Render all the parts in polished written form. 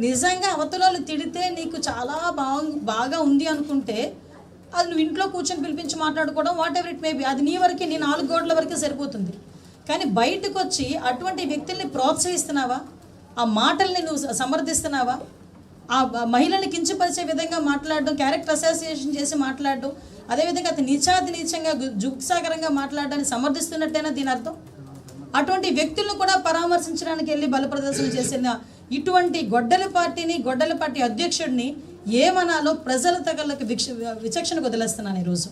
నిజంగా అవతలలో తిడితే నీకు చాలా బాగా ఉంది అనుకుంటే అది నువ్వు ఇంట్లో కూర్చొని పిలిపించి మాట్లాడుకోవడం what ever it may be, అది నీ వరకే, నీ 4 గోడల వరకే సరిపోతుంది. కానీ బయటకు వచ్చి అటువంటి వ్యక్తుల్ని ప్రోత్సహిస్తున్నావా? ఆ మాటల్ని నువ్వు సమర్థిస్తున్నావా? ఆ మహిళని కించపరిచే విధంగా మాట్లాడడం, క్యారెక్టర్ అసోసియేషన్ చేసి మాట్లాడడం, అదేవిధంగా అతను నీచంగా జుగ్సాకరంగా మాట్లాడడాన్ని సమర్థిస్తున్నట్టేనా దీని అర్థం? అటువంటి వ్యక్తులను కూడా పరామర్శించడానికి వెళ్ళి బలప్రదర్శన చేసిన ఇటువంటి గొడ్డలి పార్టీ అధ్యక్షుడిని ఏమనాలో ప్రజల తగలకు విచక్షణకు వదిలేస్తున్నాను ఈరోజు.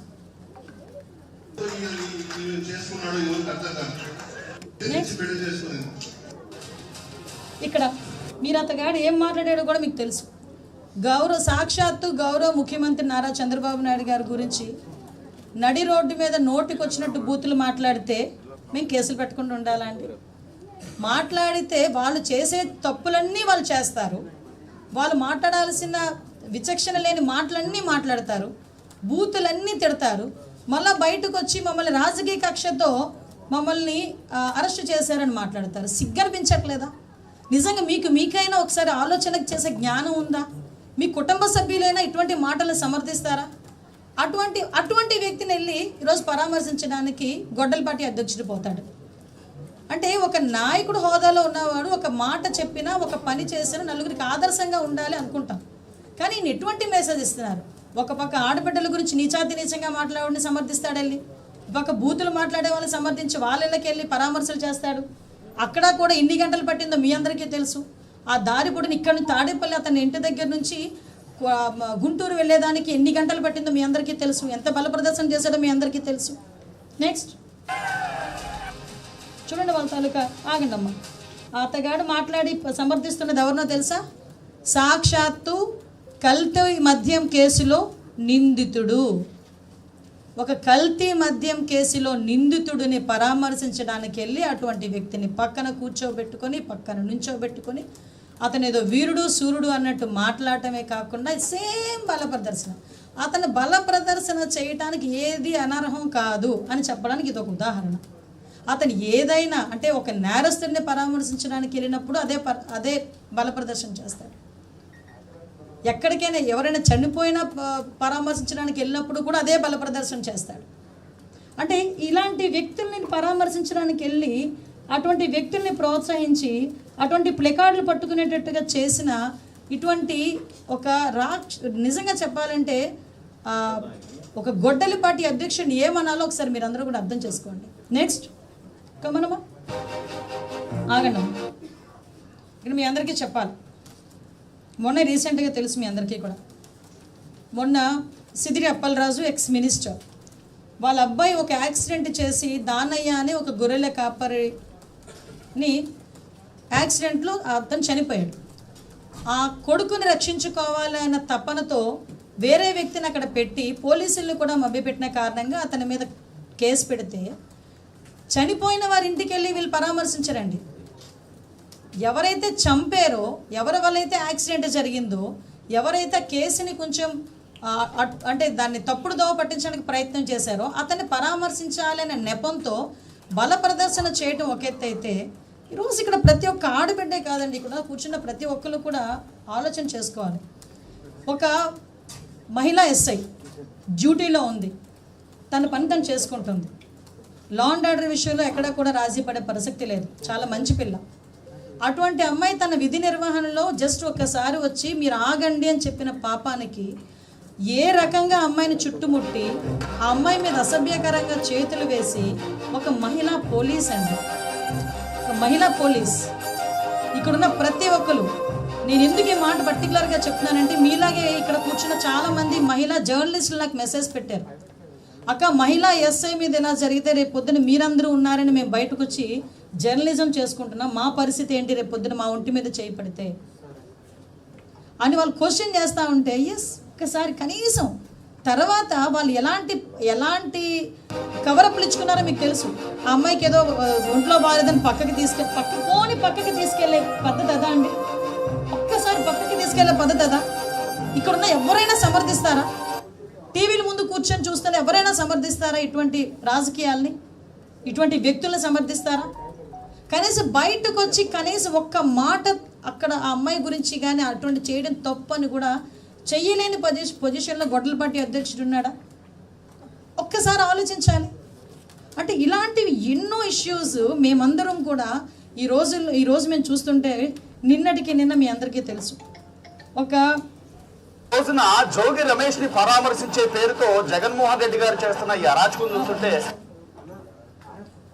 ఇక్కడ మీరు అతగాడు ఏం మాట్లాడాడో కూడా మీకు తెలుసు. సాక్షాత్తు గౌరవ ముఖ్యమంత్రి నారా చంద్రబాబు నాయుడు గారి గురించి నడి రోడ్డు మీద నోటికి వచ్చినట్టు బూతులు మాట్లాడితే మేము కేసులు పెట్టకుండా ఉండాలండి? మాట్లాడితే వాళ్ళు చేసే తప్పులన్నీ వాళ్ళు చేస్తారు, వాళ్ళు మాట్లాడాల్సిన విచక్షణ లేని మాటలన్నీ మాట్లాడతారు, బూతులన్నీ తిడతారు, మళ్ళీ బయటకు వచ్చి మమ్మల్ని రాజకీయ కక్షతో మమ్మల్ని అరెస్ట్ చేశారని మాట్లాడతారు. సిగ్గనిపించట్లేదా? నిజంగా మీకైనా ఒకసారి ఆలోచనకు చేసే జ్ఞానం ఉందా? మీ కుటుంబ సభ్యులైనా ఇటువంటి మాటలు సమర్థిస్తారా? అటువంటి వ్యక్తిని వెళ్ళి ఈరోజు పరామర్శించడానికి గొడ్డలపాటి అధ్యక్షుడు పోతాడు అంటే, ఒక నాయకుడు హోదాలో ఉన్నవాడు ఒక మాట చెప్పినా, ఒక పని చేసినా నలుగురికి ఆదర్శంగా ఉండాలి అనుకుంటాం. కానీ ఈయన ఎటువంటి మెసేజ్ ఇస్తున్నారు? ఒక పక్క ఆడబిడ్డల గురించి నీచంగా మాట్లాడి సమర్థిస్తాడు వెళ్ళి, ఒక బూతులు మాట్లాడే వాళ్ళని సమర్థించి వాళ్ళకి వెళ్ళి పరామర్శలు చేస్తాడు. అక్కడ కూడా ఎన్ని గంటలు పట్టిందో మీ అందరికీ తెలుసు. ఆ దారి పొడిని ఇక్కడ నుంచి తాడేపల్లి అతని ఇంటి దగ్గర నుంచి గుంటూరు వెళ్ళేదానికి ఎన్ని గంటలు పట్టిందో మీ అందరికీ తెలుసు. ఎంత బల ప్రదర్శన చేశాడో మీ అందరికీ తెలుసు. నెక్స్ట్ చూడండి వాళ్ళ తాలూకా. ఆగండి అమ్మ. అతగాడు మాట్లాడి సమర్థిస్తున్నది ఎవరినో తెలుసా? సాక్షాత్తు కల్తీ మద్యం కేసులో నిందితుడు. ఒక కల్తీ మద్యం కేసులో నిందితుడిని పరామర్శించడానికి వెళ్ళి అటువంటి వ్యక్తిని పక్కన కూర్చోబెట్టుకొని, పక్కన నుంచోబెట్టుకొని అతను ఏదో వీరుడు సూర్యుడు అన్నట్టు మాట్లాడటమే కాకుండా సేమ్ బల ప్రదర్శన. అతను బల ప్రదర్శన చేయటానికి ఏది అనర్హం కాదు అని చెప్పడానికి ఇది ఒక ఉదాహరణ. అతను ఏదైనా అంటే ఒక నేరస్తుడిని పరామర్శించడానికి వెళ్ళినప్పుడు అదే బల ప్రదర్శన చేస్తాడు. ఎక్కడికైనా ఎవరైనా చనిపోయినా పరామర్శించడానికి వెళ్ళినప్పుడు కూడా అదే బల ప్రదర్శన చేస్తాడు. అంటే ఇలాంటి వ్యక్తుల్ని పరామర్శించడానికి వెళ్ళి అటువంటి వ్యక్తుల్ని ప్రోత్సహించి అటువంటి ప్లెకార్డులు పట్టుకునేటట్టుగా చేసిన ఇటువంటి ఒక నిజంగా చెప్పాలంటే ఒక గొడ్డలిపాటి అధ్యక్షుడిని ఏమనాలో ఒకసారి మీరు అందరూ కూడా అర్థం చేసుకోండి. నెక్స్ట్ కమనమ్మా, ఆగండి. ఇక్కడ మీ అందరికీ చెప్పాలి. మొన్న రీసెంట్గా తెలుసు మీ అందరికీ కూడా, మొన్న సిదిరి అప్పలరాజు ఎక్స్ మినిస్టర్ వాళ్ళ అబ్బాయి ఒక యాక్సిడెంట్ చేసి దానయ్య అని ఒక గొర్రెల కాపరిని యాక్సిడెంట్లో అతను చనిపోయాడు. ఆ కొడుకుని రక్షించుకోవాలన్న తపనతో వేరే వ్యక్తిని అక్కడ పెట్టి పోలీసులను కూడా మభ్యపెట్టిన కారణంగా అతని మీద కేసు పెడితే చనిపోయిన వారి ఇంటికి వెళ్ళి వీళ్ళు పరామర్శించరండి. ఎవరైతే చంపారో, ఎవరి వల్ల అయితే యాక్సిడెంట్ జరిగిందో, ఎవరైతే కేసుని కొంచెం అంటే దాన్ని తప్పుడు దోవ పట్టించడానికి ప్రయత్నం చేశారో అతన్ని పరామర్శించాలనే నెపంతో బల ప్రదర్శన చేయటం ఒక ఎత్తు అయితే, ఈరోజు ఇక్కడ ప్రతి ఒక్క ఆడబిడ్డే కాదండి, ఇక్కడ కూర్చున్న ప్రతి ఒక్కరు కూడా ఆలోచన చేసుకోవాలి. ఒక మహిళా ఎస్ఐ డ్యూటీలో ఉంది, తన పని తను చేసుకుంటుంది. లా అండ్ ఆర్డర్ విషయంలో ఎక్కడా కూడా రాజీ పడే ప్రసక్తి లేదు, చాలా మంచి పిల్ల. అటువంటి అమ్మాయి తన విధి నిర్వహణలో జస్ట్ ఒక్కసారి వచ్చి మీరు ఆగండి అని చెప్పిన పాపానికి ఏ రకంగా అమ్మాయిని చుట్టుముట్టి ఆ అమ్మాయి మీద అసభ్యకరంగా చేతులు వేసి ఒక మహిళా పోలీస్ అండి, ఒక మహిళా పోలీస్. ఇక్కడున్న ప్రతి ఒక్కరు, నేను ఎందుకు ఈ మాట పర్టికులర్గా చెప్తున్నానంటే మీలాగే ఇక్కడ కూర్చున్న చాలామంది మహిళా జర్నలిస్టులు నాకు మెసేజ్ పెట్టారు, అక్క మహిళా ఎస్ఐ మీద ఇలా జరిగితే రేపు పొద్దున మీరందరూ ఉన్నారని మేము బయటకు వచ్చి జర్నలిజం చేసుకుంటున్నాం, మా పరిస్థితి ఏంటి రేపు పొద్దున మా ఒంటి మీద చేయి పడితే అని వాళ్ళు క్వశ్చన్ చేస్తూ ఉంటే, ఎస్ ఒకసారి కనీసం తర్వాత వాళ్ళు ఎలాంటి కవరప్లు ఇచ్చుకున్నారో మీకు తెలుసు. ఆ అమ్మాయికి ఏదో ఒంట్లో బాలేదని పక్కకి తీసుకెళ్లే పద్ధతి అదా అండి? ఒక్కసారి పక్కకి తీసుకెళ్లే పద్ధతి అదా? ఇక్కడున్న ఎవరైనా సమర్థిస్తారా? టీవీల ముందు కూర్చొని చూస్తే ఎవరైనా సమర్థిస్తారా? ఇటువంటి రాజకీయాల్ని, ఇటువంటి వ్యక్తులను సమర్థిస్తారా? కనీసం బయటకు వచ్చి కనీసం ఒక్క మాట అక్కడ ఆ అమ్మాయి గురించి కానీ అటువంటి చేయడం తప్పు అని కూడా చెయ్యలేని పొజిషన్లో గొడ్డల పార్టీ అధ్యక్షుడు ఉన్నాడా? ఒక్కసారి ఆలోచించాలి. అంటే ఇలాంటివి ఎన్నో ఇష్యూస్ మేమందరం కూడా ఈరోజు మేము చూస్తుంటే నిన్నటికి నిన్న మీ అందరికీ తెలుసు. ఒక రోజున జోగి రమేష్ ని పరామర్శించే పేరుతో జగన్మోహన్ రెడ్డి గారు చేస్తున్న ఈ అరాచకం చూస్తుంటే,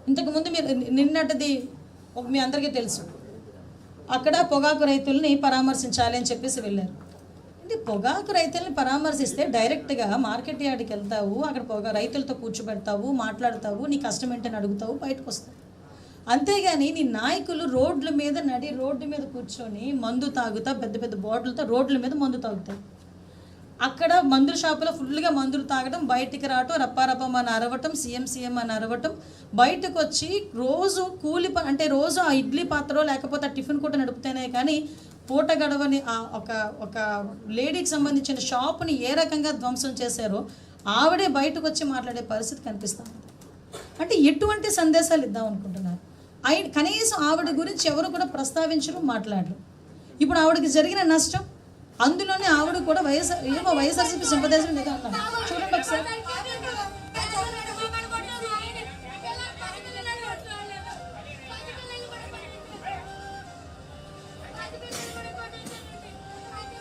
ఇంతకుముందు మీరు నిన్నటిది మీ అందరికీ తెలుసు, అక్కడ పొగాకు రైతుల్ని పరామర్శించాలి అని చెప్పేసి వెళ్ళారు. అంటే పొగాకు రైతుల్ని పరామర్శిస్తే డైరెక్ట్గా మార్కెట్ యార్డ్కి వెళ్తావు, అక్కడ రైతులతో కూర్చోబెడతావు, మాట్లాడతావు, నీ కష్టం ఏంటని అడుగుతావు, బయటకు వస్తావు. అంతేగాని నీ నాయకులు రోడ్ల మీద రోడ్డు మీద కూర్చొని మందు తాగుతా, పెద్ద పెద్ద బాటిల్తో రోడ్ల మీద మందు తాగుతాయి. అక్కడ మందుల షాపులో ఫుల్గా మందులు తాగడం, బయటికి రావటం, రప్పారప్పం అని అరవటం, సీఎం అని అరవటం, బయటకు వచ్చి రోజు అంటే రోజు ఆ ఇడ్లీ పాత్ర లేకపోతే ఆ టిఫిన్ కూడా నడుపుతేనే కానీ పూట గడవని ఒక లేడీకి సంబంధించిన షాపుని ఏ రకంగా ధ్వంసం చేశారో ఆవిడే బయటకు వచ్చి మాట్లాడే పరిస్థితి కనిపిస్తుంది. అంటే ఎటువంటి సందేశాలు ఇద్దాం అనుకుంటున్నారు? కనీసం ఆవిడ గురించి ఎవరు కూడా ప్రస్తావించరు, మాట్లాడరు. ఇప్పుడు ఆవిడకి జరిగిన నష్టం, అందులోనే ఆవిడ కూడా వైఎస్ఆర్సీపీ సింపథైజర్ లేదా అన్నారు. చూడండి ఒకసారి.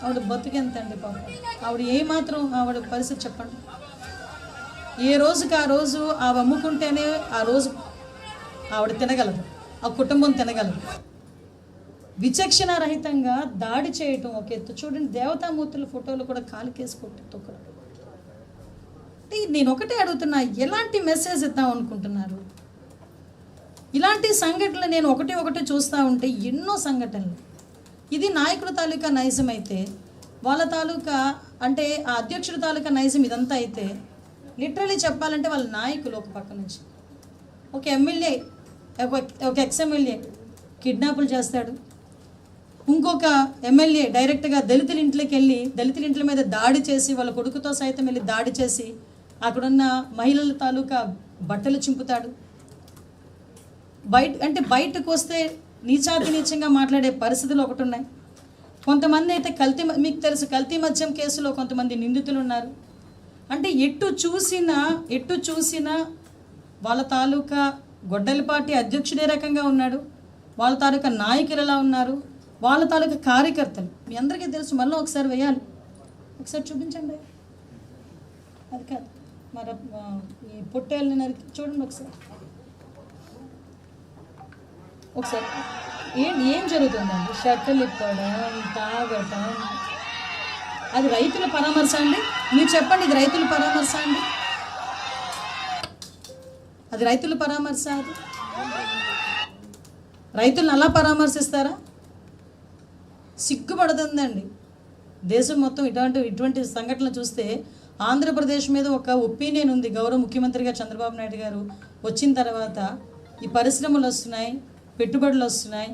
ఆవిడ బతుకెంత అండి పాపం. ఆవిడ ఏమాత్రం ఆవిడ పరిస్థితి చెప్పండి. ఏ రోజుకి ఆ రోజు ఆవిడ అమ్ముకుంటేనే ఆ రోజు ఆవిడ తినగలదు, ఆ కుటుంబం తినగలదు. విచక్షణ రహితంగా దాడి చేయటం ఒక ఎత్తు. చూడండి, దేవతామూర్తుల ఫోటోలు కూడా కాలికేసి తొక్కడం. అంటే నేను ఒకటే అడుగుతున్నా, ఎలాంటి మెసేజ్ ఇద్దాం అనుకుంటున్నారు? ఇలాంటి సంఘటనలు నేను ఒకటి చూస్తూ ఉంటే ఎన్నో సంఘటనలు. ఇది నాయకుల తాలూకా నైజం అయితే, వాళ్ళ తాలూకా అంటే ఆ అధ్యక్షుడి తాలూకా నైజం ఇదంతా అయితే, లిటరలీ చెప్పాలంటే వాళ్ళ నాయకులు ఒక పక్క నుంచి ఒక ఎమ్మెల్యే, ఒక ఎక్స్ఎమ్మెల్యే కిడ్నాపులు చేస్తాడు, ఇంకొక ఎమ్మెల్యే డైరెక్ట్గా దళితుల ఇంట్లోకి వెళ్ళి దళితుల ఇంట్ల మీద దాడి చేసి వాళ్ళ కొడుకుతో సైతం వెళ్ళి దాడి చేసి అక్కడున్న మహిళల తాలూకా బట్టలు చింపుతాడు. బయటకు వస్తే నీచంగా మాట్లాడే పరిస్థితులు ఒకటి ఉన్నాయి. కొంతమంది అయితే మీకు తెలుసు, కల్తీ మద్యం కేసులో కొంతమంది నిందితులు ఉన్నారు. అంటే ఎటు చూసినా వాళ్ళ తాలూకా గొడ్డలిపాటి అధ్యక్షుడే రకంగా ఉన్నాడు, వాళ్ళ తాలూకా నాయకులు ఎలా ఉన్నారు, వాళ్ళ తాలూకా కార్యకర్తలు మీ అందరికీ తెలుసు. మళ్ళీ ఒకసారి వేయాలి, ఒకసారి చూపించండి. అది కాదు, మరి ఈ పొట్టేళ్ళని నరికి చూడండి ఒకసారి ఏం జరుగుతుందండి? షర్టులు ఇప్పడం, తాగటం. అది రైతుల పరామర్శ అండి? మీరు చెప్పండి, ఇది రైతుల పరామర్శ అండి? అది రైతుల పరామర్శ? అది రైతులను అలా పరామర్శిస్తారా? సిగ్గుపడుతుందండి దేశం మొత్తం. ఇటువంటి సంఘటనలు చూస్తే ఆంధ్రప్రదేశ్ మీద ఒక ఒపీనియన్ ఉంది. గౌరవ ముఖ్యమంత్రిగా చంద్రబాబు నాయుడు గారు వచ్చిన తర్వాత ఈ పరిశ్రమలు వస్తున్నాయి, పెట్టుబడులు వస్తున్నాయి.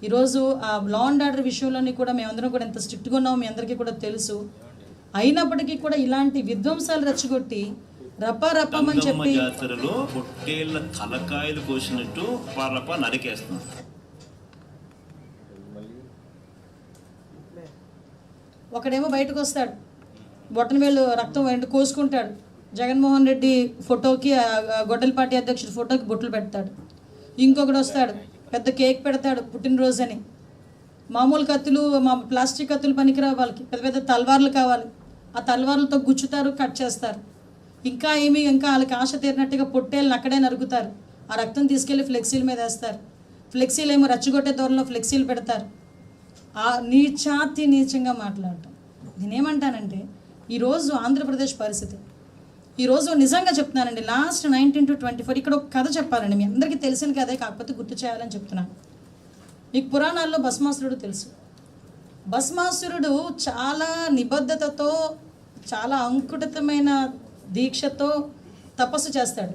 ఈరోజు ఆ లా అండ్ ఆర్డర్ విషయంలోని కూడా మేమందరం కూడా ఎంత స్ట్రిక్ట్గా ఉన్నామో మీ అందరికీ కూడా తెలుసు. అయినప్పటికీ కూడా ఇలాంటి విధ్వంసాలు రెచ్చగొట్టి రప్పమని చెప్పి జాతరలో పొట్టేళ్ల తలకాయలు కోసినట్టు నరికేస్తున్నారు. ఒకడేమో బయటకు వస్తాడు, బొట్టన వేలు రక్తం కోసుకుంటాడు, జగన్మోహన్ రెడ్డి ఫోటోకి గొడ్డలిపాటి అధ్యక్షుడి ఫోటోకి బొట్లు పెడతాడు. ఇంకొకడు వస్తాడు, పెద్ద కేక్ పెడతాడు పుట్టినరోజు అని. మామూలు కత్తులు, ప్లాస్టిక్ కత్తులు పనికిరావు వాళ్ళకి, పెద్ద పెద్ద తల్వార్లు కావాలి. ఆ తల్వార్లతో గుచ్చుతారు, కట్ చేస్తారు. ఇంకా వాళ్ళకి ఆశ తీరినట్టుగా పొట్టేళ్ళని అక్కడే నరుకుతారు. ఆ రక్తం తీసుకెళ్ళి ఫ్లెక్సీల మీద వేస్తారు. ఫ్లెక్సీలు ఏమో రచ్చగొట్టే దూరంలో ఫ్లెక్సీలు పెడతారు. ఆ నీచంగా మాట్లాడటం. నేనేమంటానంటే ఈరోజు ఆంధ్రప్రదేశ్ పరిస్థితి, ఈరోజు నిజంగా చెప్తున్నానండి, లాస్ట్ 19 to 24 ఇక్కడ ఒక కథ చెప్పాలండి. మీ అందరికీ తెలిసిన కథే, కాకపోతే గుర్తు చేయాలని చెప్తున్నాను. మీకు పురాణాల్లో భస్మాసురుడు తెలుసు. భస్మాసురుడు చాలా నిబద్ధతతో, చాలా అంకుటితమైన దీక్షతో తపస్సు చేస్తాడు.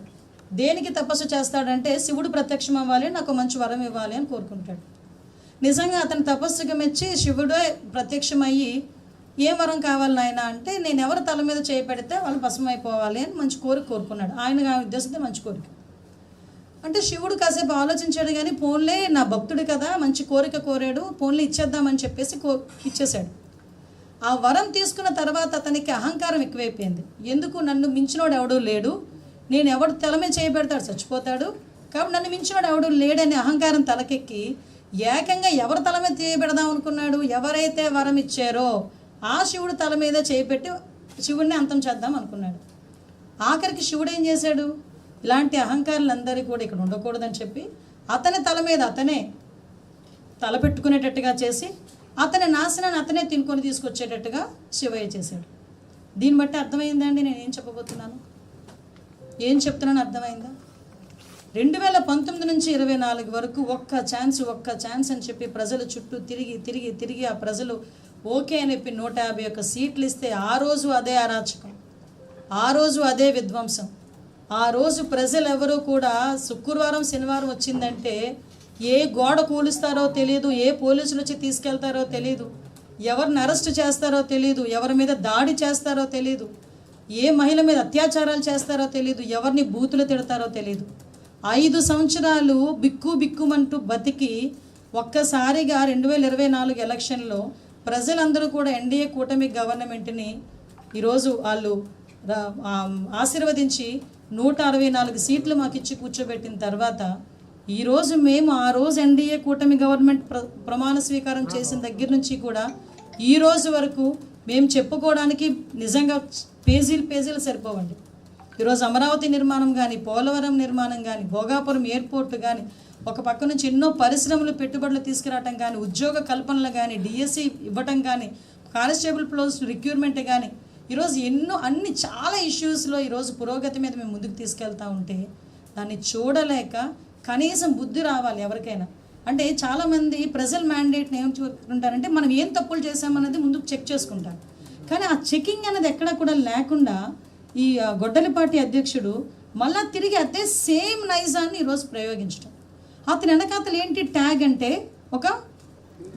దేనికి తపస్సు చేస్తాడంటే శివుడు ప్రత్యక్షం అవ్వాలి, నాకు మంచి వరం ఇవ్వాలి అని కోరుకుంటాడు. నిజంగా అతని తపస్సుకు మెచ్చి శివుడే ప్రత్యక్షమయ్యి ఏ వరం కావాలి నాయన అంటే, నేను ఎవరి తల మీద చేయి పెడితే వాళ్ళు భస్మం అయిపోవాలి అని మంచి కోరుకున్నాడు. ఆయన ఉద్దేశంతో మంచి కోరిక. అంటే శివుడు కాసేపు ఆలోచించాడు, కానీ పోన్లే నా భక్తుడు కదా, మంచి కోరిక కోరాడు, పోన్లే ఇచ్చేద్దామని చెప్పేసి ఇచ్చేశాడు. ఆ వరం తీసుకున్న తర్వాత అతనికి అహంకారం ఎక్కువైపోయింది. ఎందుకు, నన్ను మించినోడు ఎవడూ లేడు, నేను ఎవడు తలమే చేయబెడతాడు చచ్చిపోతాడు, కాబట్టి నన్ను మించినోడు ఎవడు లేడని అహంకారం తలకెక్కి ఏకంగా ఎవరు తల మీద చేయబెడదాం అనుకున్నాడు, ఎవరైతే వరం ఇచ్చారో ఆ శివుడు తల మీద చేయబెట్టి శివుడిని అంతం చేద్దాం అనుకున్నాడు. ఆఖరికి శివుడు ఏం చేశాడు, ఇలాంటి అహంకారులందరికీ కూడా ఇక్కడ ఉండకూడదని చెప్పి అతని తల మీద అతనే తల పెట్టుకునేటట్టుగా చేసి అతని నాశనాన్ని అతనే తినుకొని తీసుకొచ్చేటట్టుగా శివయ్య చేశాడు. దీన్ని బట్టి అర్థమైందండి నేను ఏం చెప్పబోతున్నాను, ఏం చెప్తున్నాను అర్థమైందా? 2019 నుంచి 24 వరకు ఒక్క ఛాన్స్ అని చెప్పి ప్రజల చుట్టూ తిరిగి ఆ ప్రజలు ఓకే అని చెప్పి 151 సీట్లు ఇస్తే ఆ రోజు అదే అరాచకం, ఆ రోజు అదే విధ్వంసం. ఆ రోజు ప్రజలు ఎవరు కూడా శుక్రవారం శనివారం వచ్చిందంటే ఏ గోడ కూలుస్తారో తెలియదు, ఏ పోలీసులు వచ్చి తీసుకెళ్తారో తెలియదు, ఎవరిని అరెస్ట్ చేస్తారో తెలియదు, ఎవరి మీద దాడి చేస్తారో తెలియదు, ఏ మహిళ మీద అత్యాచారాలు చేస్తారో తెలియదు, ఎవరిని బూతులు తిడతారో తెలియదు. 5 సంవత్సరాలు బిక్కుమంటూ బతికి ఒక్కసారిగా 2024 ఎలక్షన్లో ప్రజలందరూ కూడా ఎన్డీఏ కూటమి గవర్నమెంట్ని ఈరోజు వాళ్ళు ఆశీర్వదించి 164 సీట్లు మాకు ఇచ్చి కూర్చోబెట్టిన తర్వాత ఈరోజు మేము ఆ రోజు ఎన్డీఏ కూటమి గవర్నమెంట్ ప్రమాణ స్వీకారం చేసిన దగ్గర నుంచి కూడా ఈ రోజు వరకు మేము చెప్పుకోవడానికి నిజంగా పేజీలు సరిపోవండి. ఈరోజు అమరావతి నిర్మాణం కానీ, పోలవరం నిర్మాణం కానీ, భోగాపురం ఎయిర్పోర్ట్ కానీ, ఒక పక్క నుంచి ఎన్నో పరిశ్రమలు పెట్టుబడులు తీసుకురావటం కానీ, ఉద్యోగ కల్పనలు కానీ, డిఎస్సి ఇవ్వటం కానీ, కానిస్టేబుల్ పోస్ట్ రిక్రూట్మెంట్ కానీ, ఈరోజు అన్ని చాలా ఇష్యూస్లో ఈరోజు పురోగతి మీద మేము ముందుకు తీసుకెళ్తూ ఉంటే దాన్ని చూడలేక కనీసం బుద్ధి రావాలి ఎవరికైనా. అంటే చాలామంది ప్రజల మ్యాండేట్ని ఏం చూసుకుంటారంటే మనం ఏం తప్పులు చేసామన్నది ముందుకు చెక్ చేసుకుంటారు, కానీ ఆ చెకింగ్ అనేది ఎక్కడ కూడా లేకుండా ఈ గొడ్డలిపాటి అధ్యక్షుడు మళ్ళా తిరిగి అదే సేమ్ నైజాన్ని ఈరోజు ప్రయోగించడం. అతని వెనకాతలు ఏంటి ట్యాగ్ అంటే ఒక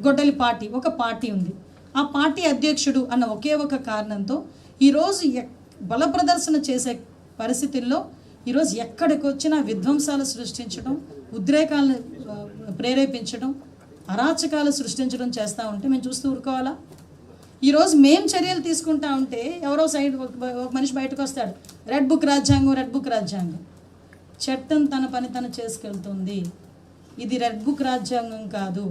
గొడ్డలిపాటి, ఒక పార్టీ ఉంది, ఆ పార్టీ అధ్యక్షుడు అన్న ఒకే ఒక కారణంతో ఈరోజు బల ప్రదర్శన చేసే పరిస్థితుల్లో ఈరోజు ఎక్కడికి వచ్చినా విధ్వంసాలు సృష్టించడం, ఉద్రేకాలను ప్రేరేపించడం, అరాచకాలు సృష్టించడం చేస్తూ ఉంటే మేము చూస్తూ ఊరుకోవాలా? ఈరోజు మేము చర్యలు తీసుకుంటా ఉంటే ఎవరో సైడ్ ఒక మనిషి బయటకు వస్తాడు, రెడ్ బుక్ రాజ్యాంగం. చట్టం తన పని తను చేసుకెళ్తుంది. ఇది రెడ్ బుక్ రాజ్యాంగం కాదు,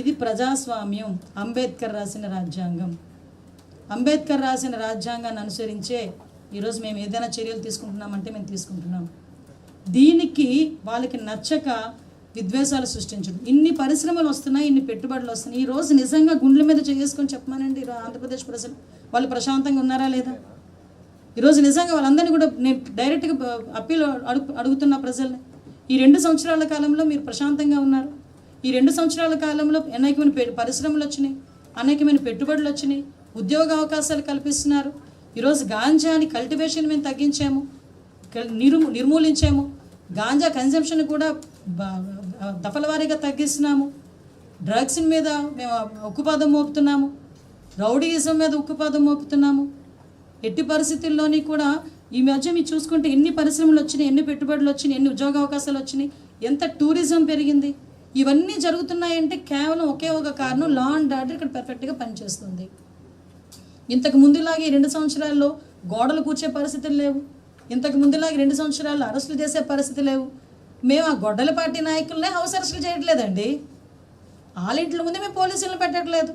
ఇది ప్రజాస్వామ్యం, అంబేద్కర్ రాసిన రాజ్యాంగం. అంబేద్కర్ రాసిన రాజ్యాంగాన్ని అనుసరించే ఈరోజు మేము ఏదైనా చర్యలు తీసుకుంటున్నామంటే మేము తీసుకుంటున్నాం. దీనికి వాళ్ళకి నచ్చక విద్వేషాలు సృష్టించడం. ఇన్ని పరిశ్రమలు వస్తున్నాయి, ఇన్ని పెట్టుబడులు వస్తున్నాయి. ఈరోజు నిజంగా గుండెల మీద చేసుకొని చెప్పమానండి, ఆంధ్రప్రదేశ్ ప్రజలు వాళ్ళు ప్రశాంతంగా ఉన్నారా లేదా? ఈరోజు నిజంగా వాళ్ళందరినీ కూడా నేను డైరెక్ట్గా అప్పీల్ అడుగుతున్న ప్రజల్ని, ఈ 2 సంవత్సరాల కాలంలో మీరు ప్రశాంతంగా ఉన్నారు? ఈ 2 సంవత్సరాల కాలంలో అనేకమైన పరిశ్రమలు వచ్చినాయి, అనేకమైన పెట్టుబడులు వచ్చినాయి, ఉద్యోగ అవకాశాలు కల్పిస్తున్నారు. ఈరోజు గాంజాని కల్టివేషన్ మేము తగ్గించాము, నిర్మూలించాము, గాంజా కన్జంప్షన్ కూడా దఫలవారీగా తగ్గిస్తున్నాము, డ్రగ్స్ మీద మేము ఉక్కుపాదం మోపుతున్నాము, రౌడీయిజం మీద ఉక్కుపాదం మోపుతున్నాము. ఎట్టి పరిస్థితుల్లోని కూడా ఈ మధ్య మీరు చూసుకుంటే ఎన్ని పరిశ్రమలు వచ్చినాయి, ఎన్ని పెట్టుబడులు వచ్చినాయి, ఎన్ని ఉద్యోగ అవకాశాలు వచ్చినాయి, ఎంత టూరిజం పెరిగింది. ఇవన్నీ జరుగుతున్నాయంటే కేవలం ఒకే ఒక కారణం, లా అండ్ ఆర్డర్ ఇక్కడ పర్ఫెక్ట్గా పనిచేస్తుంది. ఇంతకు ముందులాగే 2 సంవత్సరాల్లో గోడలు కూర్చే పరిస్థితులు లేవు, ఇంతకు ముందులాగే 2 సంవత్సరాల్లో అరెస్టులు చేసే పరిస్థితి లేవు. మేము ఆ గొడ్డల పార్టీ నాయకులనే హౌస్ అరెస్టులు చేయట్లేదండి, వాళ్ళ ఇంట్లో ముందే మేము పోలీసులను పెట్టట్లేదు.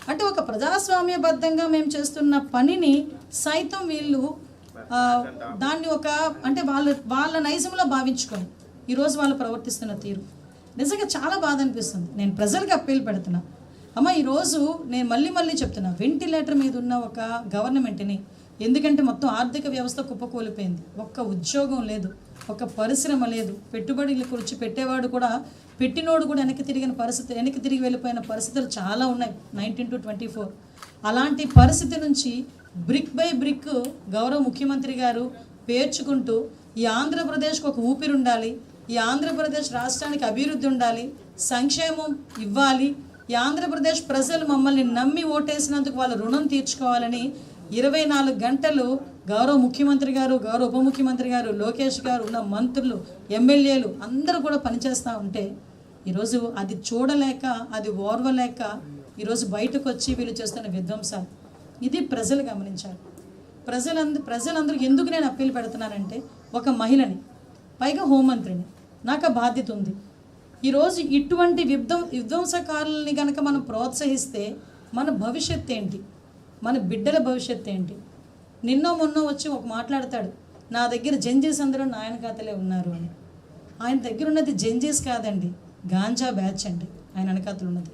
అంటే ఒక ప్రజాస్వామ్యబద్ధంగా మేము చేస్తున్న పనిని సైతం వీళ్ళు దాన్ని ఒక అంటే వాళ్ళ నైజంలో భావించుకొని ఈరోజు వాళ్ళు ప్రవర్తిస్తున్న తీరు నిజంగా చాలా బాధ అనిపిస్తుంది. నేను ప్రజలకు అప్పీల్ పెడుతున్నా, అమ్మ ఈరోజు నేను మళ్ళీ చెప్తున్నా, వెంటిలేటర్ మీద ఉన్న ఒక గవర్నమెంట్ని, ఎందుకంటే మొత్తం ఆర్థిక వ్యవస్థ కుప్పకూలిపోయింది, ఒక్క ఉద్యోగం లేదు, ఒక పరిశ్రమ లేదు, పెట్టుబడులు గురించి పెట్టేవాడు కూడా పెట్టినోడు కూడా వెనక్కి తిరిగి వెళ్ళిపోయిన పరిస్థితులు చాలా ఉన్నాయి 19 to 24. అలాంటి పరిస్థితి నుంచి బ్రిక్ బై బ్రిక్ గౌరవ ముఖ్యమంత్రి గారు పేర్చుకుంటూ ఈ ఆంధ్రప్రదేశ్కి ఒక ఊపిరి ఉండాలి, ఈ ఆంధ్రప్రదేశ్ రాష్ట్రానికి అభివృద్ధి ఉండాలి, సంక్షేమం ఇవ్వాలి, ఈ ఆంధ్రప్రదేశ్ ప్రజలు మమ్మల్ని నమ్మి ఓటేసినందుకు వాళ్ళ రుణం తీర్చుకోవాలని 24 గంటలు గౌరవ ముఖ్యమంత్రి గారు, గౌరవ ఉప ముఖ్యమంత్రి గారు, లోకేష్ గారు, ఉన్న మంత్రులు, ఎమ్మెల్యేలు అందరూ కూడా పనిచేస్తూ ఉంటే ఈరోజు అది చూడలేక, అది ఓర్వలేక ఈరోజు బయటకు వచ్చి వీళ్ళు చేస్తున్న విధ్వంసాలు ఇది ప్రజలు గమనించారు. ప్రజలందరూ ఎందుకు నేను అప్పీల్ పెడుతున్నానంటే, ఒక మహిళని, పైగా హోంమంత్రిని, నాకు ఆ బాధ్యత ఉంది. ఈరోజు ఇటువంటి విధ్వంసకారులని కనుక మనం ప్రోత్సహిస్తే మన భవిష్యత్తు ఏంటి, మన బిడ్డల భవిష్యత్తు ఏంటి? మొన్న వచ్చి ఒక మాట్లాడతాడు, నా దగ్గర జంజీస్ అందరూ నాయన ఖాతాలే ఉన్నారు అని. ఆయన దగ్గర ఉన్నది జంజీస్ కాదండి, గాంజా బ్యాచ్ అండి ఆయన వెనకాతలు ఉన్నది.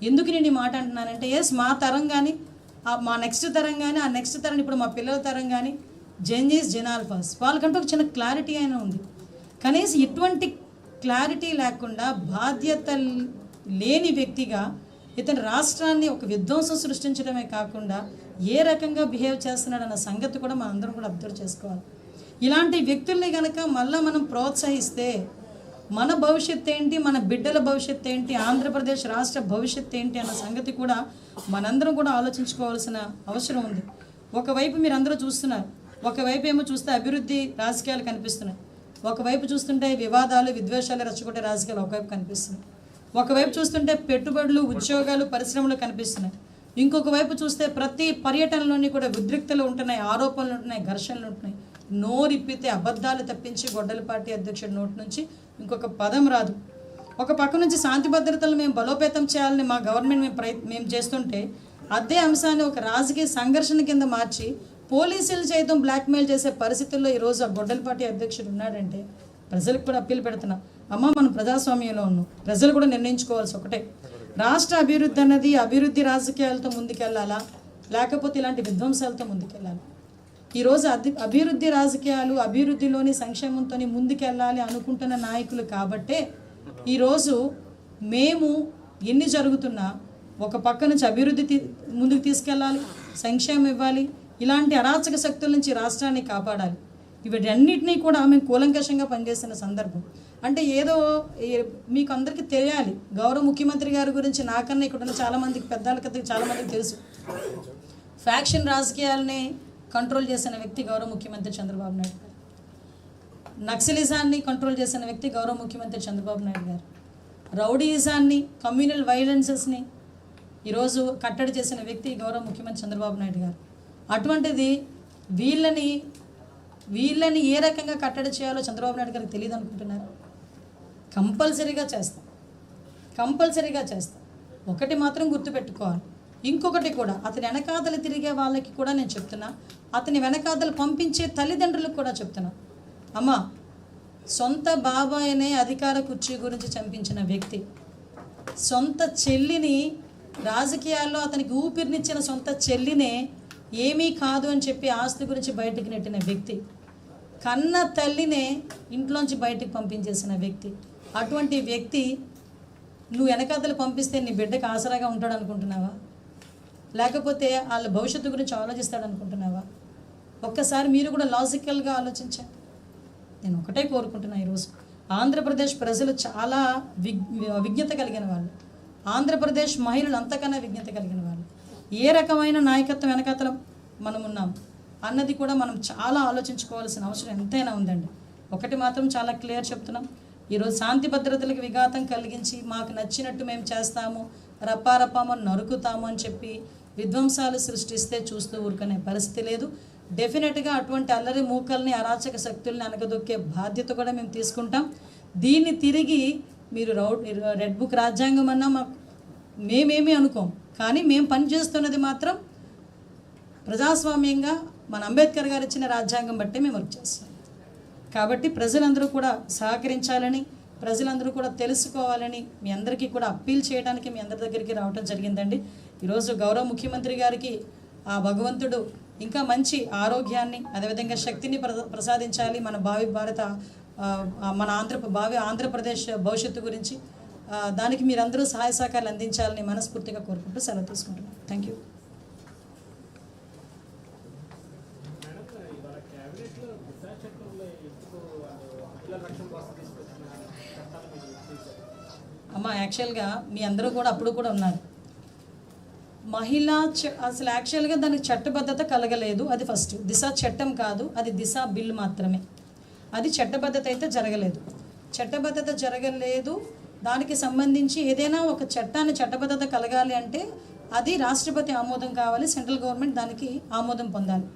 ఎందుకు నేను ఈ మాట అంటున్నానంటే, ఎస్ మా తరం కానీ, మా నెక్స్ట్ తరం కానీ, ఆ నెక్స్ట్ తరం ఇప్పుడు మా పిల్లల తరం కానీ జంజీస్, జెనాల్ఫాస్, వాళ్ళకంటూ ఒక చిన్న క్లారిటీ అయినా ఉంది. కనీసం ఇటువంటి క్లారిటీ లేకుండా బాధ్యత లేని వ్యక్తిగా ఇతను రాష్ట్రాన్ని ఒక విధ్వంసం సృష్టించడమే కాకుండా ఏ రకంగా బిహేవ్ చేస్తున్నాడన్న సంగతి కూడా మనందరం కూడా అబ్జర్వ్ చేసుకోవాలి. ఇలాంటి వ్యక్తుల్ని కనుక మళ్ళీ మనం ప్రోత్సహిస్తే మన భవిష్యత్తు ఏంటి, మన బిడ్డల భవిష్యత్తు ఏంటి, ఆంధ్రప్రదేశ్ రాష్ట్ర భవిష్యత్తు ఏంటి అన్న సంగతి కూడా మనందరం కూడా ఆలోచించుకోవాల్సిన అవసరం ఉంది. ఒకవైపు మీరు అందరూ చూస్తున్నారు, ఒకవైపు ఏమో చూస్తే అభివృద్ధి రాజకీయాలు కనిపిస్తున్నాయి, ఒకవైపు చూస్తుంటే వివాదాలు, విద్వేషాలు రెచ్చగొట్టే రాజకీయాలు ఒకవైపు కనిపిస్తున్నాయి, ఒకవైపు చూస్తుంటే పెట్టుబడులు, ఉద్యోగాలు, పరిశ్రమలు కనిపిస్తున్నాయి, ఇంకొక వైపు చూస్తే ప్రతి పర్యటనలోని కూడా ఉద్రిక్తలు ఉంటున్నాయి, ఆరోపణలు ఉంటున్నాయి, ఘర్షణలు ఉంటున్నాయి. నోరిప్పితే అబద్ధాలు తప్పించి గొడ్డల పార్టీ అధ్యక్షుడి నోటి నుంచి ఇంకొక పదం రాదు. ఒక పక్క నుంచి శాంతి భద్రతలు మేము బలోపేతం చేయాలని మా గవర్నమెంట్ మేము చేస్తుంటే, అదే అంశాన్ని ఒక రాజకీయ సంఘర్షణ కింద మార్చి పోలీసులు సైతం బ్లాక్మెయిల్ చేసే పరిస్థితుల్లో ఈరోజు ఆ గొడ్డల పార్టీ అధ్యక్షుడు ఉన్నాడంటే ప్రజలకు కూడా అప్పీల్ పెడుతున్నాం, అమ్మ మనం ప్రజాస్వామ్యంలో ఉన్నాం, ప్రజలు కూడా నిర్ణయించుకోవాల్సి ఒకటే, రాష్ట్ర అభివృద్ధి అన్నది అభివృద్ధి రాజకీయాలతో ముందుకెళ్ళాలా, లేకపోతే ఇలాంటి విధ్వంసాలతో ముందుకెళ్ళాలి. ఈరోజు అభివృద్ధి రాజకీయాలు, అభివృద్ధిలోని సంక్షేమంతో ముందుకెళ్ళాలి అనుకుంటున్న నాయకులు కాబట్టే ఈరోజు మేము ఎన్ని జరుగుతున్నా ఒక పక్క నుంచి అభివృద్ధి ముందుకు తీసుకెళ్ళాలి, సంక్షేమం ఇవ్వాలి, ఇలాంటి అరాచక శక్తుల నుంచి రాష్ట్రాన్ని కాపాడాలి. వీటన్నిటినీ కూడా మేము కూలంకషంగా పనిచేసిన సందర్భం. అంటే ఏదో మీకు అందరికీ తెలియాలి, గౌరవ ముఖ్యమంత్రి గారి గురించి నాకన్నా ఇక్కడ ఉన్న చాలామందికి, పెద్దలకి చాలామందికి తెలుసు. ఫ్యాక్షన్ రాజకీయాలని కంట్రోల్ చేసిన వ్యక్తి గౌరవ ముఖ్యమంత్రి చంద్రబాబు నాయుడు గారు. నక్సలిజాన్ని కంట్రోల్ చేసిన వ్యక్తి గౌరవ ముఖ్యమంత్రి చంద్రబాబు నాయుడు గారు. రౌడీయిజాన్ని, కమ్యూనల్ వైలెన్సెస్ని ఈరోజు కట్టడి చేసిన వ్యక్తి గౌరవ ముఖ్యమంత్రి చంద్రబాబు నాయుడు గారు. అటువంటిది వీళ్ళని ఏ రకంగా కట్టడి చేయాలో చంద్రబాబు నాయుడు గారికి తెలియదు అనుకుంటున్నారు? కంపల్సరీగా చేస్తాం. ఒకటి మాత్రం గుర్తుపెట్టుకోవాలి, ఇంకొకటి కూడా అతని వెనకాదలు తిరిగే వాళ్ళకి కూడా నేను చెప్తున్నా, అతని వెనకాదలు పంపించే తల్లిదండ్రులకు కూడా చెప్తున్నా, అమ్మ సొంత బాబాయినే అధికార కుర్చీ గురించి చంపించిన వ్యక్తి, సొంత చెల్లిని రాజకీయాల్లో అతనికి ఊపిరినిచ్చిన సొంత చెల్లినే ఏమీ కాదు అని చెప్పి ఆస్తి గురించి బయటకు నెట్టిన వ్యక్తి, కన్న తల్లినే ఇంట్లోంచి బయటకు పంపించేసిన వ్యక్తి. అటువంటి వ్యక్తి నువ్వు వెనకాతలు పంపిస్తే నీ బిడ్డకు ఆసరాగా ఉంటాడు అనుకుంటున్నావా? లేకపోతే వాళ్ళ భవిష్యత్తు గురించి ఆలోచిస్తాడు అనుకుంటున్నావా? ఒక్కసారి మీరు కూడా లాజికల్గా ఆలోచించండి. నేను ఒకటే కోరుకుంటున్నా, ఈరోజు ఆంధ్రప్రదేశ్ ప్రజలు చాలా విజ్ఞత కలిగిన వాళ్ళు, ఆంధ్రప్రదేశ్ మహిళలు అంతకన్నా విజ్ఞత కలిగిన వాళ్ళు. ఏ రకమైన నాయకత్వం వెనకాతల మనం ఉన్నాం అన్నది కూడా మనం చాలా ఆలోచించుకోవాల్సిన అవసరం ఎంతైనా ఉందండి. ఒకటి మాత్రం చాలా క్లియర్ చెప్తున్నాం, ఈరోజు శాంతి భద్రతలకు విఘాతం కలిగించి మాకు నచ్చినట్టు మేము చేస్తాము, రప్పారప్పామని నరుకుతాము అని చెప్పి విధ్వంసాలు సృష్టిస్తే చూస్తూ ఊరుకునే పరిస్థితి లేదు. డెఫినెట్గా అటువంటి అల్లరి మూకల్ని, అరాచక శక్తుల్ని అనగదొక్కే బాధ్యత కూడా మేము తీసుకుంటాం. దీన్ని తిరిగి మీరు రెడ్ బుక్ రాజ్యాంగం అన్నా మేమేమీ అనుకోం, కానీ మేము పనిచేస్తున్నది మాత్రం ప్రజాస్వామ్యంగా మన అంబేద్కర్ గారు ఇచ్చిన రాజ్యాంగం బట్టే మేము వర్క్ చేస్తాం. కాబట్టి ప్రజలందరూ కూడా సహకరించాలని, ప్రజలందరూ కూడా తెలుసుకోవాలని మీ అందరికీ కూడా అప్పీల్ చేయడానికి మీ అందరి దగ్గరికి రావడం జరిగిందండి. ఈరోజు గౌరవ ముఖ్యమంత్రి గారికి ఆ భగవంతుడు ఇంకా మంచి ఆరోగ్యాన్ని, అదేవిధంగా శక్తిని ప్రసాదించాలి మన మన ఆంధ్రప్రదేశ్ భవిష్యత్తు గురించి. దానికి మీరందరూ సహాయ సహకారాలు అందించాలని మనస్ఫూర్తిగా కోరుకుంటూ సెలవు తీసుకుంటున్నాను. Thank you. అమ్మ యాక్చువల్గా మీ అందరూ కూడా అప్పుడు కూడా ఉన్నారు. అసలు యాక్చువల్గా దానికి చట్టబద్ధత కలగలేదు. అది ఫస్ట్. దిశ చట్టం కాదు, అది దిశ బిల్ మాత్రమే. అది చట్టబద్ధత అయితే జరగలేదు. చట్టబద్ధత జరగలేదు. దానికి సంబంధించి ఏదైనా ఒక చట్టాన్ని చట్టబద్ధత కలగాలి అంటే అది రాష్ట్రపతి ఆమోదం కావాలి, సెంట్రల్ గవర్నమెంట్ దానికి ఆమోదం పొందాలి.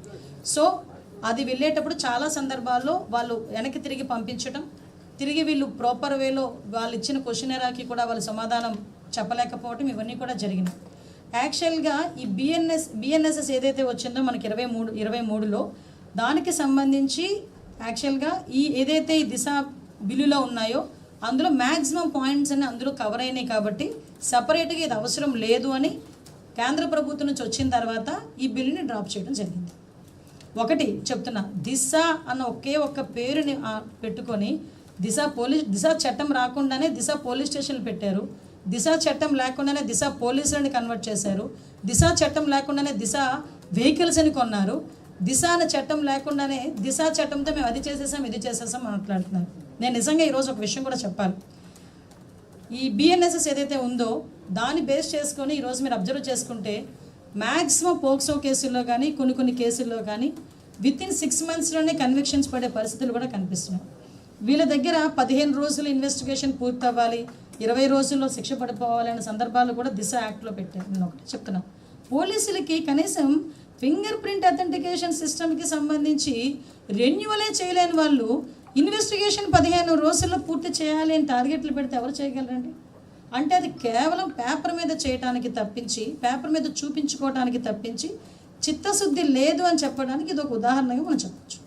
సో అది వెళ్ళేటప్పుడు చాలా సందర్భాల్లో వాళ్ళు వెనక్కి తిరిగి పంపించడం, తిరిగి వీళ్ళు ప్రాపర్ వేలో వాళ్ళు ఇచ్చిన క్వశ్చనరాకి కూడా వాళ్ళు సమాధానం చెప్పలేకపోవటం, ఇవన్నీ కూడా జరిగినాయి. యాక్చువల్గా ఈ బిఎన్ఎస్ఎస్ ఏదైతే వచ్చిందో మనకి 23లో దానికి సంబంధించి యాక్చువల్గా ఏదైతే ఈ దిశ బిల్లులో ఉన్నాయో అందులో మ్యాక్సిమం పాయింట్స్ అన్ని అందులో కవర్ అయినాయి కాబట్టి సపరేట్గా ఇది అవసరం లేదు అని కేంద్ర ప్రభుత్వం నుంచి వచ్చిన తర్వాత ఈ బిల్లుని డ్రాప్ చేయడం జరిగింది. ఒకటి చెప్తున్నా, దిశ అన్న ఒకే ఒక్క పేరుని పెట్టుకొని దిశ చట్టం రాకుండానే దిశ పోలీస్ స్టేషన్లు పెట్టారు. దిశ చట్టం లేకుండానే దిశ పోలీసులని కన్వర్ట్ చేశారు. దిశ చట్టం లేకుండానే దిశ వెహికల్స్ అని కొన్నారు. దిశ అనే చట్టం లేకుండానే దిశ చట్టంతో మేము అది చేసేసాం ఇది చేసేసాం మాట్లాడుతున్నారు. నేను నిజంగా ఈరోజు ఒక విషయం కూడా చెప్పాలి. ఈ బిఎన్ఎస్ఎస్ ఏదైతే ఉందో దాన్ని బేస్ చేసుకొని ఈరోజు మీరు అబ్జర్వ్ చేసుకుంటే మ్యాక్సిమం పోక్సో కేసుల్లో కానీ కొన్ని కేసుల్లో కానీ వితిన్ 6 monthsలోనే కన్విక్షన్స్ పడే పరిస్థితులు కూడా కనిపిస్తున్నాయి. వీళ్ళ దగ్గర 15 రోజులు ఇన్వెస్టిగేషన్ పూర్తి అవ్వాలి, 20 రోజుల్లో శిక్ష పడిపోవాలి అనే సందర్భాలు కూడా దిశ యాక్ట్లో పెట్టారు. నేను ఒకటి చెప్తున్నా, పోలీసులకి కనీసం ఫింగర్ ప్రింట్ అథెంటికేషన్ సిస్టమ్కి సంబంధించి రెన్యువలే చేయలేని వాళ్ళు ఇన్వెస్టిగేషన్ 15 రోజుల్లో పూర్తి చేయాలి అని టార్గెట్లు పెడితే ఎవరు చేయగలరండి? అంటే అది కేవలం పేపర్ మీద చేయడానికి తప్పించి, పేపర్ మీద చూపించుకోవడానికి తప్పించి చిత్తశుద్ధి లేదు అని చెప్పడానికి ఇది ఒక ఉదాహరణగా మనం చెప్పచ్చు.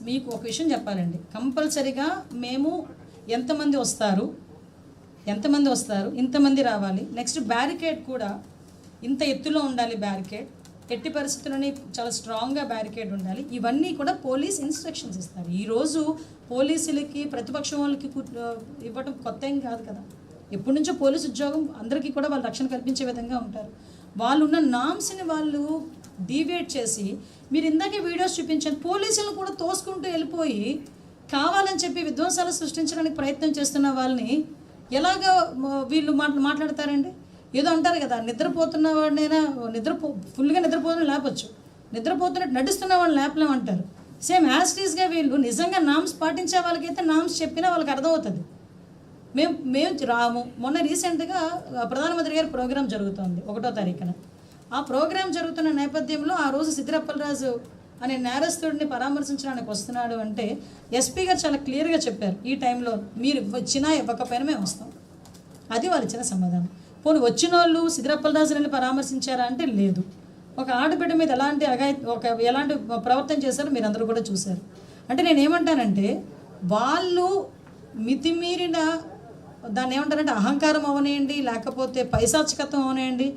మీకు ఒక విషయం చెప్పాలండి, కంపల్సరీగా మేము ఎంతమంది వస్తారు, ఇంతమంది రావాలి. నెక్స్ట్ బ్యారికేడ్ కూడా ఇంత ఎత్తులో ఉండాలి. బ్యారికేడ్ ఎట్టి పరిస్థితులని చాలా స్ట్రాంగ్గా బ్యారికేడ్ ఉండాలి. ఇవన్నీ కూడా పోలీస్ ఇన్స్ట్రక్షన్స్ ఇస్తారు. ఈరోజు పోలీసులకి ప్రతిపక్షం వాళ్ళకి ఇవ్వడం కొత్త ఏం కాదు కదా. ఎప్పటి నుంచో పోలీసు ఉద్యోగం అందరికీ కూడా వాళ్ళు రక్షణ కల్పించే విధంగా ఉంటారు. వాళ్ళు ఉన్న నామ్స్ని వాళ్ళు డీవియేట్ చేసి, మీరు ఇందాకే వీడియోస్ చూపించారు, పోలీసులను కూడా తోసుకుంటూ వెళ్ళిపోయి కావాలని చెప్పి విధ్వంసాలు సృష్టించడానికి ప్రయత్నం చేస్తున్న వాళ్ళని ఎలాగ వీళ్ళు మాట్లాడతారండి? ఏదో అంటారు కదా, నిద్రపోతున్న వాడినైనా ఫుల్గా నిద్రపోతున్న లేపచ్చు, నిద్రపోతున్నట్టు నడుస్తున్న వాళ్ళని లేపలేం అంటారు. సేమ్ యాస్టీస్గా వీళ్ళు నిజంగా నామ్స్ పాటించే వాళ్ళకైతే నామ్స్ చెప్పినా వాళ్ళకి అర్థమవుతుంది. మేము రాము. మొన్న రీసెంట్గా ప్రధానమంత్రి గారి ప్రోగ్రాం జరుగుతుంది 1వ తారీఖున. ఆ ప్రోగ్రాం జరుగుతున్న నేపథ్యంలో ఆ రోజు సిద్దిరప్పలరాజు అనే నేరస్తుడిని పరామర్శించడానికి వస్తున్నాడు అంటే ఎస్పీ గారు చాలా క్లియర్గా చెప్పారు, ఈ టైంలో మీరు వచ్చినా ఇవ్వకపోయినా మేము వస్తాం. అది వాళ్ళు ఇచ్చిన సమాధానం. పోనీ వచ్చిన వాళ్ళు సిద్దిరప్పలరాజుని పరామర్శించారా అంటే లేదు. ఒక ఆడబిడ్డ మీద ఎలాంటి ప్రవర్తన చేశారో మీరు అందరూ కూడా చూశారు. అంటే నేనేమంటానంటే వాళ్ళు మితిమీరిన దాన్ని ఏమంటారంటే అహంకారం అవనేయండి, లేకపోతే పైశాచికత్వం అవనేయండి,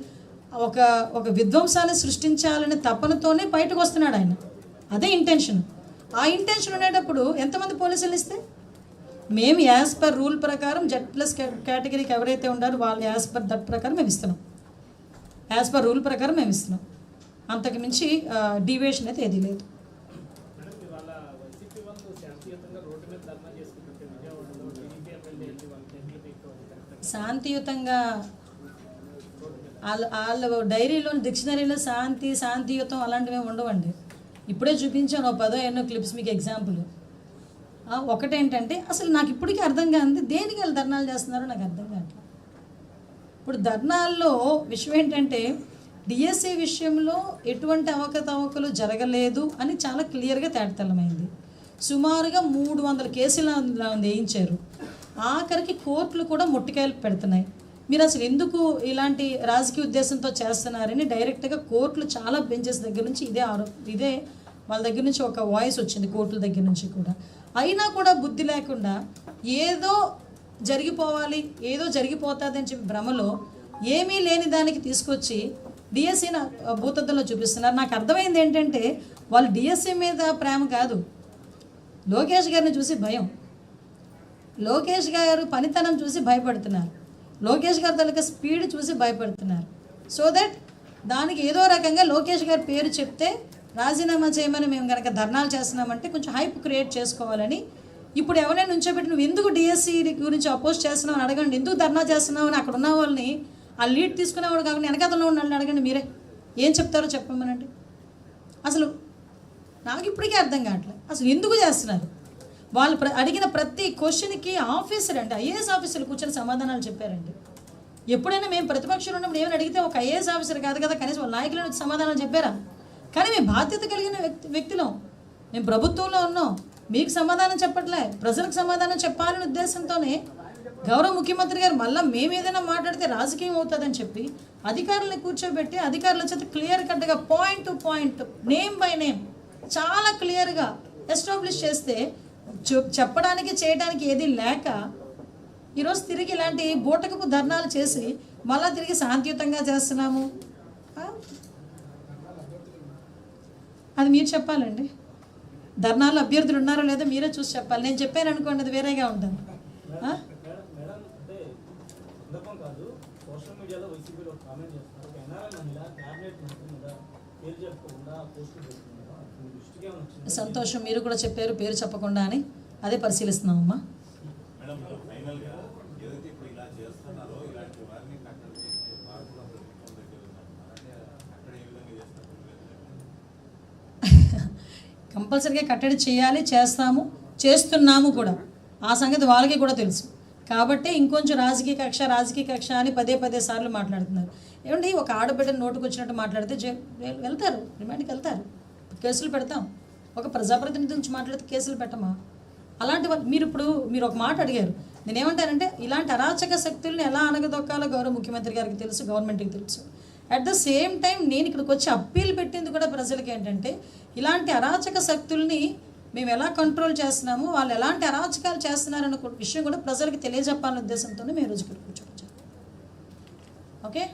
ఒక విధ్వంసాన్ని సృష్టించాలనే తపనతోనే బయటకు వస్తున్నాడు ఆయన. అదే ఇంటెన్షన్. ఆ ఇంటెన్షన్ ఉండేటప్పుడు ఎంతమంది పోలీసులు ఇస్తే మేము యాజ్ పర్ రూల్ ప్రకారం Z+ కేటగిరీకి ఎవరైతే ఉన్నారో వాళ్ళు యాజ్ పర్ దట్ ప్రకారం మేము ఇస్తున్నాం. యాజ్ పర్ రూల్ ప్రకారం మేము ఇస్తున్నాం. అంతకు మించి డీవియేషన్ అయితే ఏది లేదు. శాంతియుతంగా వాళ్ళ డైరీలో డిక్షనరీలో శాంతియుతం అలాంటివి ఉండవండి. ఇప్పుడే చూపించాను 10 క్లిప్స్ మీకు ఎగ్జాంపుల్. ఒకటేంటంటే అసలు నాకు ఇప్పటికీ అర్థం కాదు దేనికి వాళ్ళు ధర్నాలు చేస్తున్నారో నాకు అర్థం కాదు. ఇప్పుడు ధర్నాల్లో విషయం ఏంటంటే డిఎస్సి విషయంలో ఎటువంటి అవకతవకలు జరగలేదు అని చాలా క్లియర్గా తేటతెల్లమైంది. సుమారుగా 300 కేసులు వేయించారు. ఆఖరికి కోర్టులు కూడా మొట్టికాయలు పెడుతున్నాయి. మీరు అసలు ఎందుకు ఇలాంటి రాజకీయ ఉద్దేశంతో చేస్తున్నారని డైరెక్ట్గా కోర్టులు చాలా బెంచెస్ దగ్గర నుంచి ఇదే వాళ్ళ దగ్గర నుంచి ఒక వాయిస్ వచ్చింది, కోర్టుల దగ్గర నుంచి కూడా. అయినా కూడా బుద్ధి లేకుండా ఏదో జరిగిపోవాలి, ఏదో జరిగిపోతుంది అని చెప్పి భ్రమలో ఏమీ లేని దానికి తీసుకొచ్చి డిఎస్సిని భూతద్దంలో చూపిస్తున్నారు. నాకు అర్థమైంది ఏంటంటే వాళ్ళు డిఎస్సి మీద ప్రేమ కాదు, లోకేష్ గారిని చూసి భయం, లోకేష్ గారు పనితనం చూసి భయపడుతున్నారు, లోకేష్ గారి తాలూకా స్పీడ్ చూసి భయపడుతున్నారు. సో దట్ దానికి ఏదో రకంగా లోకేష్ గారి పేరు చెప్తే రాజీనామా చేయమని మేము కనుక ధర్నాలు చేస్తున్నామంటే కొంచెం హైప్ క్రియేట్ చేసుకోవాలని ఇప్పుడు ఎవరైనా ఉంచోబెట్టి నువ్వు ఎందుకు డిఎస్సి గురించి అపోజ్ చేస్తున్నావు అని అడగండి, ఎందుకు ధర్నా చేస్తున్నావు అని అక్కడ ఉన్న వాళ్ళని ఆ లీడ్ తీసుకునేవాడు కాకుండా వెనకాతలో ఉన్న వాళ్ళని అడగండి, మీరే ఏం చెప్తారో చెప్పమనండి. అసలు నాకు ఇప్పటికీ అర్థం కావట్లేదు అసలు ఎందుకు చేస్తున్నారు. వాళ్ళు అడిగిన ప్రతి క్వశ్చన్కి ఆఫీసర్ అంటే ఐఏఎస్ ఆఫీసర్లు కూర్చొని సమాధానాలు చెప్పారండి. ఎప్పుడైనా మేము ప్రతిపక్షంలో ఉన్నప్పుడు ఏమైనా అడిగితే ఒక ఐఏఎస్ ఆఫీసర్ కాదు కదా కనీసం వాళ్ళ నాయకులను వచ్చి సమాధానాలు చెప్పారా? కానీ మేము బాధ్యత కలిగిన వ్యక్తులం, మేము ప్రభుత్వంలో ఉన్నాం, మీకు సమాధానం చెప్పట్లే, ప్రజలకు సమాధానం చెప్పాలనే ఉద్దేశంతోనే గౌరవ ముఖ్యమంత్రి గారు మళ్ళీ మేము ఏదైనా మాట్లాడితే రాజకీయం అవుతుందని చెప్పి అధికారులను కూర్చోబెట్టి అధికారుల చేత క్లియర్ కట్గా point to point name by name చాలా క్లియర్గా ఎస్టాబ్లిష్ చేస్తే చెప్పడానికి చేయడానికి ఏది లేక ఈరోజు తిరిగి ఇలాంటి బూటకపు ధర్నాలు చేసి మళ్ళీ తిరిగి శాంతియుతంగా చేస్తున్నాము. అది మీరు చెప్పాలండి. ధర్నాలు అభ్యర్థులు ఉన్నారో లేదో మీరే చూసి చెప్పాలి. నేను చెప్పాను అనుకోండి అది వేరేగా ఉంటుంది. సంతోషం, మీరు కూడా చెప్పారు పేరు చెప్పకుండా అని, అదే పరిశీలిస్తున్నామమ్మా. కంపల్సరీగా కట్టడి చేయాలి, చేస్తున్నాము కూడా, ఆ సంగతి వాళ్ళకి కూడా తెలుసు. కాబట్టి ఇంకొంచెం రాజకీయ కక్ష అని పదే సార్లు మాట్లాడుతున్నారు. ఏమండి ఒక ఆడబిడ్డను నోటుకు వచ్చినట్టు మాట్లాడితే వెళ్తారు, రిమాండ్కి వెళ్తారు, కేసులు పెడతాం. ఒక ప్రజాప్రతినిధి నుంచి మాట్లాడితే కేసులు పెట్టమా? అలాంటి మీరు ఒక మాట అడిగారు, నేనేమంటానంటే ఇలాంటి అరాచక శక్తుల్ని ఎలా అణగదొక్కాలో గౌరవ ముఖ్యమంత్రి గారికి తెలుసు, గవర్నమెంట్కి తెలుసు. అట్ ద సేమ్ టైం నేను ఇక్కడికి వచ్చి అప్పీల్ పెట్టింది కూడా ప్రజలకి ఏంటంటే ఇలాంటి అరాచక శక్తుల్ని మేము ఎలా కంట్రోల్ చేస్తున్నాము, వాళ్ళు ఎలాంటి అరాచకాలు చేస్తున్నారన్న విషయం కూడా ప్రజలకు తెలియజెప్పాలనే ఉద్దేశంతోనే మేము రోజు ఇక్కడ కూర్చోవచ్చు. ఓకే.